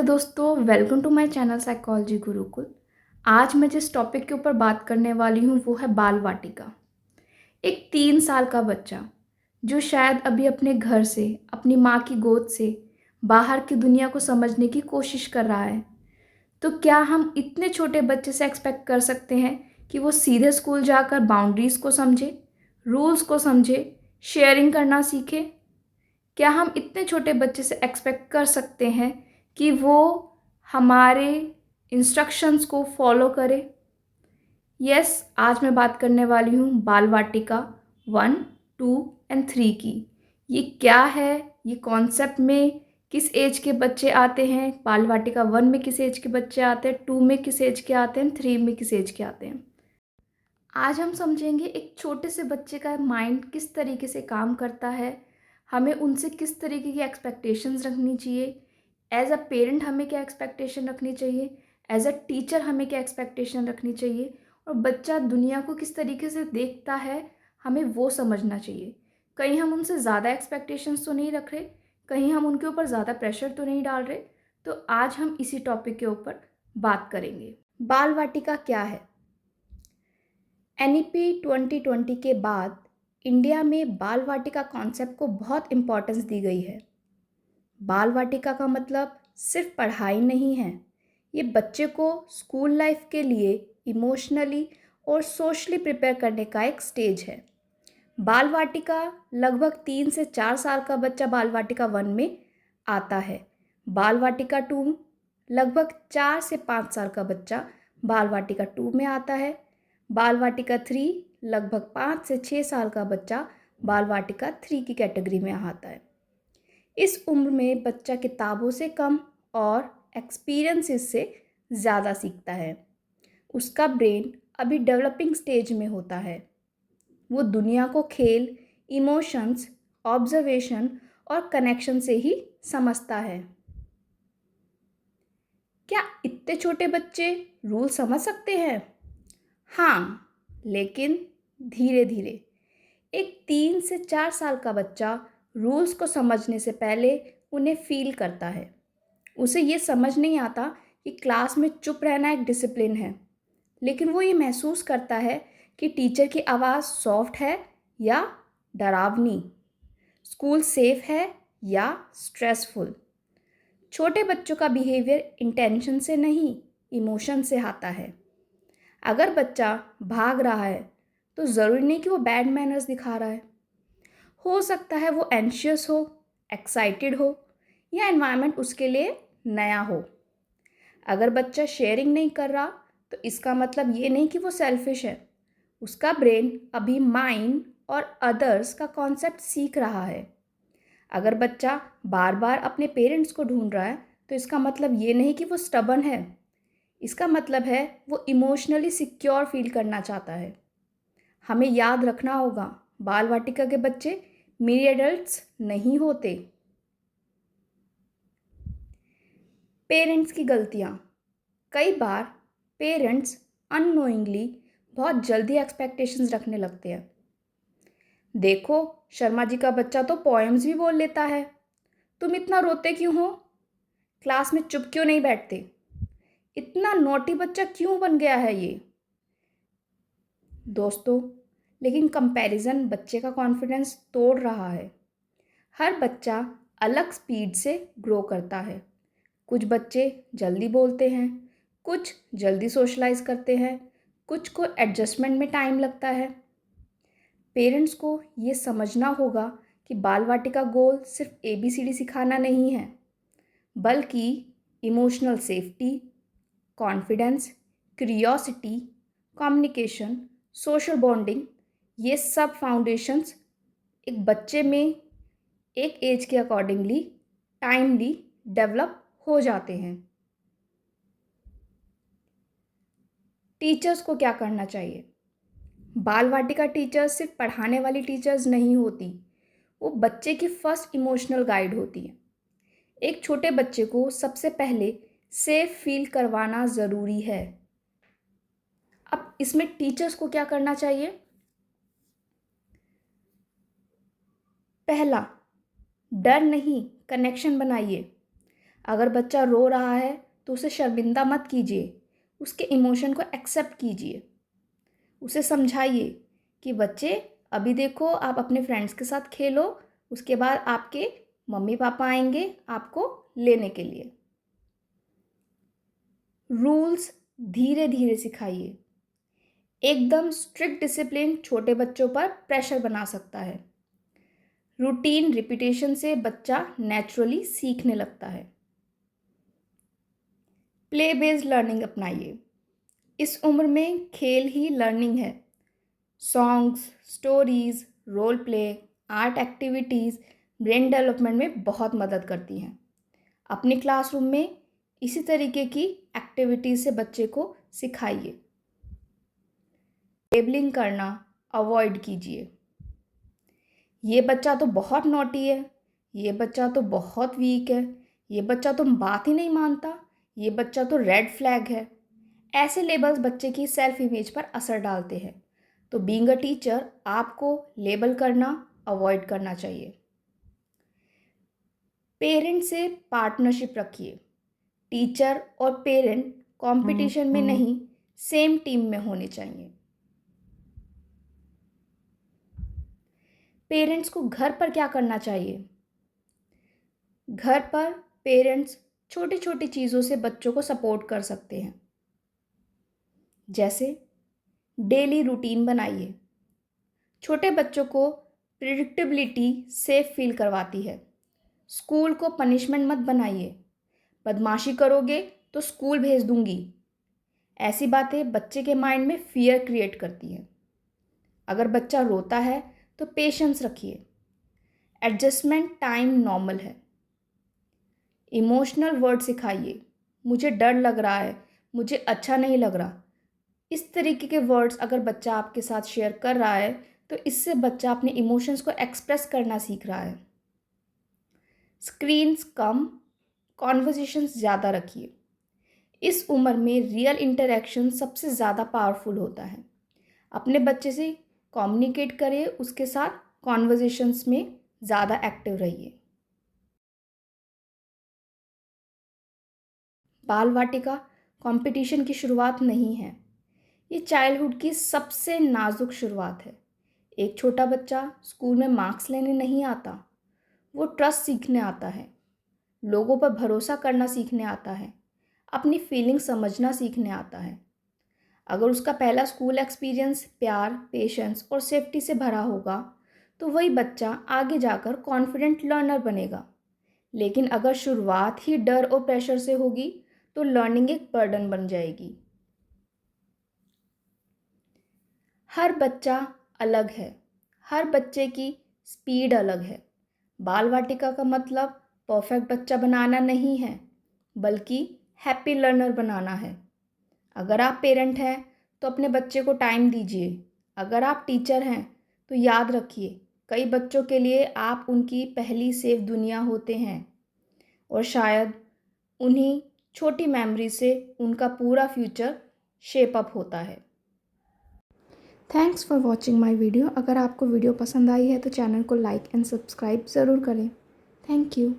Hello दोस्तों, welcome to my channel psychology Gurukul. आज मैं जिस टॉपिक के ऊपर बात करने वाली हूँ वो है बाल वाटिका। एक 3 साल का बच्चा जो शायद अभी अपने घर से, अपनी माँ की गोद से बाहर की दुनिया को समझने की कोशिश कर रहा है। तो क्या हम इतने छोटे बच्चे से एक्सपेक्ट कर सकते हैं कि वो सीधे स्कूल जाकर बाउंड्रीज को समझे, रूल्स को समझे, शेयरिंग करना सीखे? क्या हम इतने छोटे बच्चे से एक्सपेक्ट कर सकते हैं कि वो हमारे इंस्ट्रक्शंस को फॉलो करे? यस, आज मैं बात करने वाली हूँ बाल वाटिका 1, 2 एंड 3 की। ये क्या है, ये कॉन्सेप्ट में किस एज के बच्चे आते हैं, बाल वाटिका 1 में किस एज के बच्चे आते हैं, 2 में किस एज के आते हैं, 3 में किस एज के आते हैं। आज हम समझेंगे एक छोटे से बच्चे का माइंड किस तरीके से काम करता है, हमें उनसे किस तरीके की एक्सपेक्टेशंस रखनी चाहिए, एज अ पेरेंट हमें क्या एक्सपेक्टेशन रखनी चाहिए, एज अ टीचर हमें क्या एक्सपेक्टेशन रखनी चाहिए, और बच्चा दुनिया को किस तरीके से देखता है हमें वो समझना चाहिए। कहीं हम उनसे ज़्यादा एक्सपेक्टेशंस तो नहीं रख रहे, कहीं हम उनके ऊपर ज़्यादा प्रेशर तो नहीं डाल रहे। तो आज हम इसी टॉपिक के ऊपर बात करेंगे। बाल वाटिका क्या है? एनईपी 2020 के बाद इंडिया में बाल वाटिका कॉन्सेप्ट को बहुत इम्पोर्टेंस दी गई है। बाल वाटिका का मतलब सिर्फ पढ़ाई नहीं है, ये बच्चे को स्कूल लाइफ के लिए इमोशनली और सोशली प्रिपेयर करने का एक स्टेज है। बाल वाटिका लगभग 3 से 4 साल का बच्चा बाल वाटिका 1 में आता है। बाल वाटिका 2 लगभग 4 से 5 साल का बच्चा बाल वाटिका 2 में आता है। बाल वाटिका 3 लगभग 5 से 6 साल का बच्चा बाल वाटिका 3 की कैटेगरी में आता है। इस उम्र में बच्चा किताबों से कम और एक्सपीरियंसेस से ज़्यादा सीखता है। उसका ब्रेन अभी डेवलपिंग स्टेज में होता है। वो दुनिया को खेल, इमोशंस, ऑब्जर्वेशन और कनेक्शन से ही समझता है। क्या इतने छोटे बच्चे रूल समझ सकते हैं? हाँ, लेकिन धीरे धीरे। एक 3 से 4 साल का बच्चा रूल्स को समझने से पहले उन्हें फील करता है। उसे ये समझ नहीं आता कि क्लास में चुप रहना एक डिसिप्लिन है, लेकिन वो ये महसूस करता है कि टीचर की आवाज़ सॉफ्ट है या डरावनी, स्कूल सेफ है या स्ट्रेसफुल। छोटे बच्चों का बिहेवियर इंटेंशन से नहीं, इमोशन से आता है। अगर बच्चा भाग रहा है तो ज़रूरी नहीं कि वो बैड मैनर्स दिखा रहा है। हो सकता है वो एंशियस हो, एक्साइटेड हो या एनवायरनमेंट उसके लिए नया हो। अगर बच्चा शेयरिंग नहीं कर रहा तो इसका मतलब ये नहीं कि वो सेल्फिश है। उसका ब्रेन अभी माइंड और अदर्स का कॉन्सेप्ट सीख रहा है। अगर बच्चा बार बार अपने पेरेंट्स को ढूंढ रहा है तो इसका मतलब ये नहीं कि वो स्टबर्न है। इसका मतलब है वो इमोशनली सिक्योर फील करना चाहता है। हमें याद रखना होगा, बाल वाटिका के बच्चे मिनी एडल्ट्स नहीं होते। पेरेंट्स की गलतियाँ। कई बार पेरेंट्स अननोइंगली बहुत जल्दी एक्सपेक्टेशंस रखने लगते हैं। देखो, शर्मा जी का बच्चा तो पोएम्स भी बोल लेता है, तुम इतना रोते क्यों हो? क्लास में चुप क्यों नहीं बैठते? इतना नोटी बच्चा क्यों बन गया है ये? दोस्तों, लेकिन कंपैरिजन बच्चे का कॉन्फिडेंस तोड़ रहा है। हर बच्चा अलग स्पीड से ग्रो करता है। कुछ बच्चे जल्दी बोलते हैं, कुछ जल्दी सोशलाइज करते हैं, कुछ को एडजस्टमेंट में टाइम लगता है। पेरेंट्स को ये समझना होगा कि बाल वाटिका गोल सिर्फ ABCD सिखाना नहीं है, बल्कि emotional safety, confidence, curiosity, communication, social bonding, ये सब फाउंडेशंस एक बच्चे में एक एज के अकॉर्डिंगली टाइमली डेवलप हो जाते हैं। टीचर्स को क्या करना चाहिए? बाल वाटिका टीचर्स सिर्फ पढ़ाने वाली टीचर्स नहीं होती, वो बच्चे की फर्स्ट इमोशनल गाइड होती है। एक छोटे बच्चे को सबसे पहले सेफ फील करवाना ज़रूरी है। अब इसमें टीचर्स को क्या करना चाहिए? पहला, डर नहीं, कनेक्शन बनाइए। अगर बच्चा रो रहा है तो उसे शर्मिंदा मत कीजिए, उसके इमोशन को एक्सेप्ट कीजिए। उसे समझाइए कि बच्चे अभी देखो आप अपने फ्रेंड्स के साथ खेलो, उसके बाद आपके मम्मी पापा आएंगे आपको लेने के लिए। रूल्स धीरे धीरे सिखाइए। एकदम स्ट्रिक्ट डिसिप्लिन छोटे बच्चों पर प्रेशर बना सकता है। रूटीन रिपीटेशन से बच्चा नेचुरली सीखने लगता है। प्ले बेस्ड लर्निंग अपनाइए। इस उम्र में खेल ही लर्निंग है। Songs, stories, role play, art activities brain development में बहुत मदद करती हैं। अपनी क्लासरूम में इसी तरीके की एक्टिविटीज़ से बच्चे को सिखाइए। लेबलिंग करना अवॉइड कीजिए। ये बच्चा तो बहुत नॉटी है, ये बच्चा तो बहुत वीक है, ये बच्चा तो बात ही नहीं मानता, ये बच्चा तो रेड फ्लैग है। ऐसे लेबल्स बच्चे की सेल्फ इमेज पर असर डालते हैं। तो बीइंग अ टीचर आपको लेबल करना अवॉइड करना चाहिए। पेरेंट से पार्टनरशिप रखिए। टीचर और पेरेंट कंपटीशन में नहीं, सेम टीम में होने चाहिए। पेरेंट्स को घर पर क्या करना चाहिए? घर पर पेरेंट्स छोटी छोटी चीज़ों से बच्चों को सपोर्ट कर सकते हैं। जैसे डेली रूटीन बनाइए। छोटे बच्चों को प्रिडिक्टेबिलिटी सेफ फील करवाती है। स्कूल को पनिशमेंट मत बनाइए। बदमाशी करोगे तो स्कूल भेज दूंगी। ऐसी बातें बच्चे के माइंड में फियर क्रिएट करती हैं। अगर बच्चा रोता है तो पेशेंस रखिए। एडजस्टमेंट टाइम नॉर्मल है। इमोशनल वर्ड सिखाइए। मुझे डर लग रहा है, मुझे अच्छा नहीं लग रहा। इस तरीके के वर्ड्स अगर बच्चा आपके साथ शेयर कर रहा है तो इससे बच्चा अपने इमोशंस को एक्सप्रेस करना सीख रहा है। स्क्रीन्स कम, कॉन्वर्जेशंस ज़्यादा रखिए। इस उम्र में रियल इंटरेक्शन सबसे ज़्यादा पावरफुल होता है। अपने बच्चे से कम्युनिकेट करिए, उसके साथ कॉन्वर्जेशंस में ज़्यादा एक्टिव रहिए। बाल वाटिका कंपटीशन की शुरुआत नहीं है, ये चाइल्डहुड की सबसे नाजुक शुरुआत है। एक छोटा बच्चा स्कूल में मार्क्स लेने नहीं आता, वो ट्रस्ट सीखने आता है, लोगों पर भरोसा करना सीखने आता है, अपनी फीलिंग समझना सीखने आता है। अगर उसका पहला स्कूल एक्सपीरियंस प्यार, पेशेंस और सेफ्टी से भरा होगा तो वही बच्चा आगे जाकर कॉन्फिडेंट लर्नर बनेगा। लेकिन अगर शुरुआत ही डर और प्रेशर से होगी तो लर्निंग एक बर्डन बन जाएगी। हर बच्चा अलग है, हर बच्चे की स्पीड अलग है। बाल वाटिका का मतलब परफेक्ट बच्चा बनाना नहीं है, बल्कि हैप्पी लर्नर बनाना है। अगर आप पेरेंट हैं तो अपने बच्चे को टाइम दीजिए। अगर आप टीचर हैं तो याद रखिए, कई बच्चों के लिए आप उनकी पहली सेफ दुनिया होते हैं और शायद उन्हीं छोटी मेमोरी से उनका पूरा फ्यूचर शेप अप होता है। Thanks for watching my video. अगर आपको वीडियो पसंद आई है तो चैनल को लाइक एंड सब्सक्राइब ज़रूर करें। Thank you.